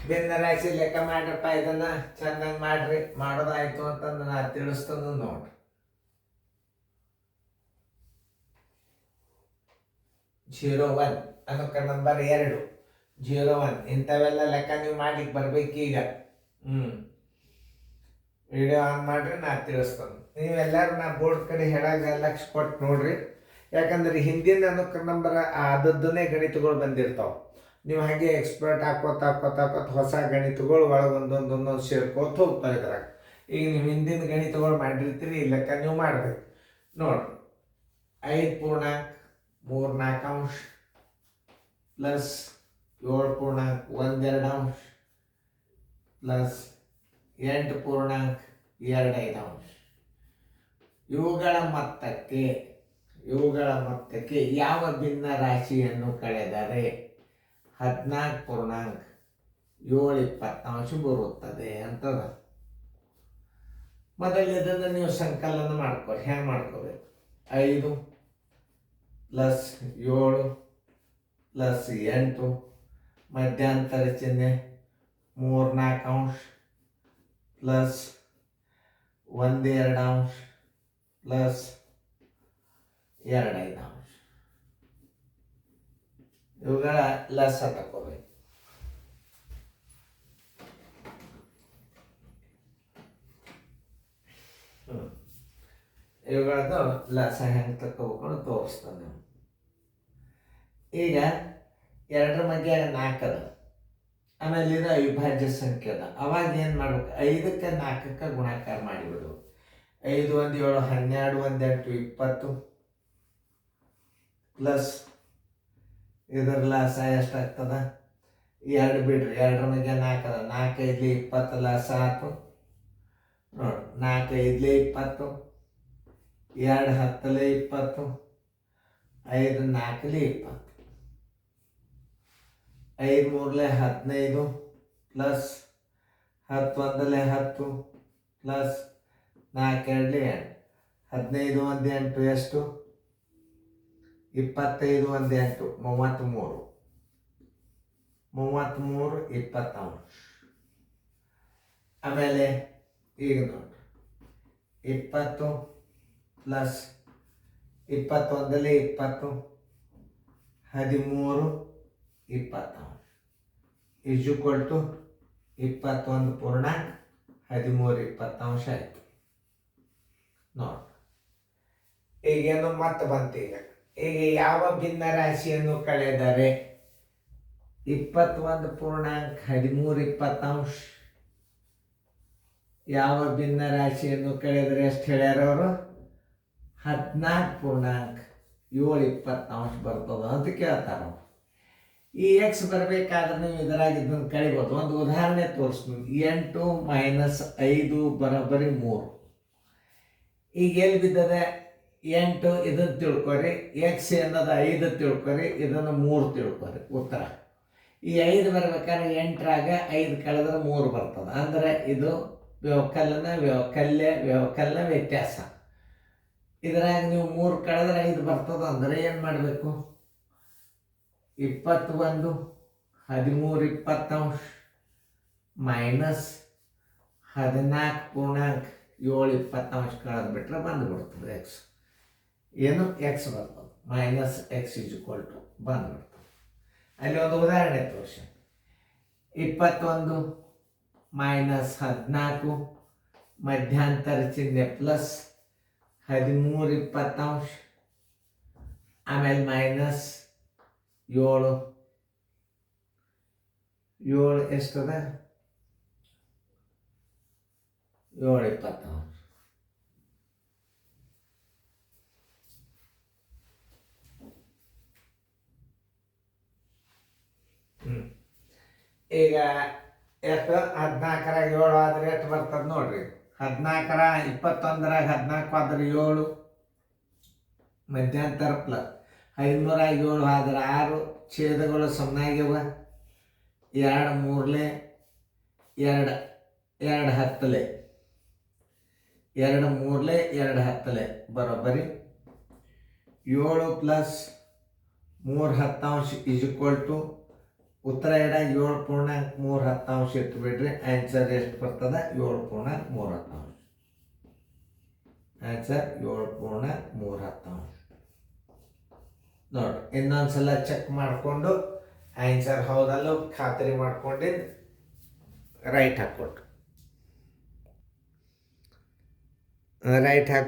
ಭಿನ್ನರಾಶಿ ಲೆಕ್ಕ ಮಾಡ್ರಪ್ಪ, ಇದನ್ನ ಚೆನ್ನಾಗಿ ಮಾಡ್ರಿ. ಮಾಡೋದಾಯ್ತು ಅಂತಂದು ನಾ ತಿಳಿಸ್ತಂದು ನೋಡ್ರಿ. 01 ಅನ್ನೋಕೆ ನಂಬರ್ 2, 01 ಇಂಥವೆಲ್ಲ ಲೆಕ್ಕ ನೀವು ಮಾಡ್ಲಿಕ್ಕೆ ಬರ್ಬೇಕೀಗ. ವಿಡಿಯೋ ಆನ್ ಮಾಡ್ರಿ, ನಾ ತಿಳಿಸ್ತೇನೆ. ನೀವೆಲ್ಲರೂ ನಾ ಬೋರ್ಡ್ ಕಡೆ ಹೇಳಾಗ ಲಕ್ಷ ಕೊಟ್ಟು ನೋಡ್ರಿ. ಯಾಕಂದ್ರೆ ಹಿಂದಿನ ಅನ್ನೋಕೆ ನಂಬರ್ ಆದದ್ದನ್ನೇ ಗಣಿತಗಳು ಬಂದಿರ್ತಾವೆ. ನೀವು ಹಾಗೆ ಎಕ್ಸ್ಪರ್ಟ್ ಹಾಕೋತ ಹೊಸ ಗಣಿತಗಳು ಒಳಗೆ ಒಂದೊಂದು ಸೇರ್ಕೋತ ಹೋಗ್ತಾ ಇದ್ರಾಗ. ಈಗ ನೀವು ಹಿಂದಿನ ಗಣಿತಗಳು ಮಾಡಿರ್ತೀರಿ, ಈ ಲೆಕ್ಕ ನೀವು ಮಾಡ್ಬೇಕು ನೋಡ್ರಿ. 5.34 ಪ್ಲಸ್ 7.12 ಪ್ಲಸ್ 8.25 ಇವುಗಳ ಮೊತ್ತಕ್ಕೆ ಯಾವ ಭಿನ್ನ ರಾಶಿಯನ್ನು ಕಳೆದರೆ 14.720 ಬರುತ್ತದೆ ಅಂತದ. ಮೊದಲು ಇದನ್ನು ನೀವು ಸಂಕಲನ ಮಾಡ್ಕೊಳ್ಳಿ. ಹೆಂಗೆ ಮಾಡ್ಕೋಬೇಕು? 5 ಪ್ಲಸ್ 7 ಪ್ಲಸ್ 8 ಮಧ್ಯಂತರ ಚಿಹ್ನೆ 3/4 ಪ್ಲಸ್ 1/2 ಪ್ಲಸ್ 2/5 ಇವುಗಳ ಲಸ ತಗೋಬೇಕು. ಇವುಗಳದ್ದು ಲಸ ಹೆಂಗೆ ತಗೋಬೇಕು ತೋರಿಸ್ತಾನೆ. ಈಗ 2 ಮಧ್ಯೆ 4 ಅದ, ಆಮೇಲೆ ಇದು ಅವಿಭಾಜ್ಯ ಸಂಖ್ಯೆ ಅದ. ಅವಾಗ ಏನು ಮಾಡ್ಬೇಕು? 5ಕ್ಕೆ 4ಕ್ಕೆ ಗುಣಾಕಾರ ಮಾಡಿಬಿಡು. 5 1 7 12 1 8 20 ಪ್ಲಸ್ ಇದರ ಲಾಸ ಎಷ್ಟಾಗ್ತದ? 2 ಬಿಡ್ರಿ. 2 ಮಧ್ಯೆ 4 ಅದ. 4 5 20 ಲಾಸ ಆಯ್ತು ನೋಡಿ. 4 5 20, 2 10 20, 5 4 20, 5 3 15 ಪ್ಲಸ್ 10 1 10 ಪ್ಲಸ್ 4 2 8, 15 1 8 ಎಷ್ಟು? 25 1 8 33, 20. ಆಮೇಲೆ ಈಗ ನೋಡಿ 20 ಪ್ಲಸ್ 21 20, 13 20 ಈಜ್ವಲ್ ಟು 21.13 ಆಯಿತು ನೋಡಿ. ಈಗೇನು ಮತ್ತೆ ಬಂತು. ಈಗ ಯಾವ ಭಿನ್ನ ರಾಶಿಯನ್ನು ಕಳೆದರೆ 21.13 ಯಾವ ಭಿನ್ನ ರಾಶಿಯನ್ನು ಕಳೆದರೆ ಎಷ್ಟು ಹೇಳ್ಯಾರ ಅವರು? 14.720 ಬರ್ತದ ಅಂತ ಕೇಳ್ತಾರ. ಈ ಎಕ್ಸ್ ಬರಬೇಕಾದ್ರೆ ನೀವು ಇದರಾಗಿದ್ದನ್ನು ಕಳಿಬೋದು. ಒಂದು ಉದಾಹರಣೆ ತೋರಿಸ್ತೀನಿ. 8 ಮೈನಸ್ 5 ಬರೋಬ್ಬರಿ 3. ಈಗ ಎಲ್ಲಿ ಬಿದ್ದದೆ? 8 ಇದನ್ನು ತಿಳ್ಕೊರಿ, ಎಕ್ಸ್ ಅನ್ನೋದು 5 ತಿಳ್ಕೊರಿ, ಇದನ್ನು 3 ತಿಳ್ಕೊರಿ. ಉತ್ತರ ಈ 5 ಬರ್ಬೇಕಾದ್ರೆ 8ರಾಗ 5 ಕಳೆದ್ರೆ 3 ಬರ್ತದೆ. ಅಂದರೆ ಇದು ವ್ಯವಕಲನ ವ್ಯತ್ಯಾಸ. ಇದರಾಗ ನೀವು 3 ಕಳೆದ್ರೆ 5 ಬರ್ತದೆ. ಅಂದರೆ ಏನು ಮಾಡಬೇಕು? 21 13 ಮೈನಸ್ 14.720 ಕಳೆದು ಬಿಟ್ರೆ ಬಂದುಬಿಡ್ತದೆ ಎಕ್ಸ್. ಏನು? ಎಕ್ಸ್ ಬರ್ತದೆ. ಮೈನಸ್ ಎಕ್ಸ್ ಈಜ್ವಲ್ ಟು ಬಂದುಬಿಡ್ತದೆ. ಅಲ್ಲಿ ಒಂದು ಉದಾಹರಣೆ ತೋರಿಸಿ. 21 ಮೈನಸ್ 14 ಮಧ್ಯಂತರ ಚಿಹ್ನೆ ಪ್ಲಸ್ 13 20 ಆಮೇಲೆ ಮೈನಸ್ 7 ಎಷ್ಟದ? 7 20 ಈಗ ಎಷ್ಟು? 14ರಾಗ 7 ಆದರೆ ಎಷ್ಟು ಬರ್ತದೆ ನೋಡ್ರಿ. 14ರ 21ರಾಗ 14 ಆದ್ರೆ 7 ಮಧ್ಯಂತರ ಪ್ಲಸ್ 500ರಾಗ 7 ಆದ್ರೆ 6 ಛೇದಗಳು ಸಮನಾಗ್ಯವ. 2 3 2 2 10 2 3 2 10 ಬರೋಬ್ಬರಿ 7 ಪ್ಲಸ್ 3 10 ಈಜ್ವಲ್ ಟು ಉತ್ತರ ಎಡ 7.3 ಇಟ್ಬಿಡ್ರಿ. ಆನ್ಸರ್ ಎಷ್ಟು ಬರ್ತದೆ? 7.3. ಆನ್ಸರ್ 7.3. ನೋಡ್ರಿ, ಇನ್ನೊಂದ್ಸಲ ಚೆಕ್ ಮಾಡಿಕೊಂಡು ಆನ್ಸರ್ ಹೌದಲ್ಲೋ ಖಾತ್ರಿ ಮಾಡ್ಕೊಂಡಿದ್ದು ರೈಟ್ ಹಾಕ್ಕೊಟ್ರು. ರೈಟ್ ಹಾಕಿ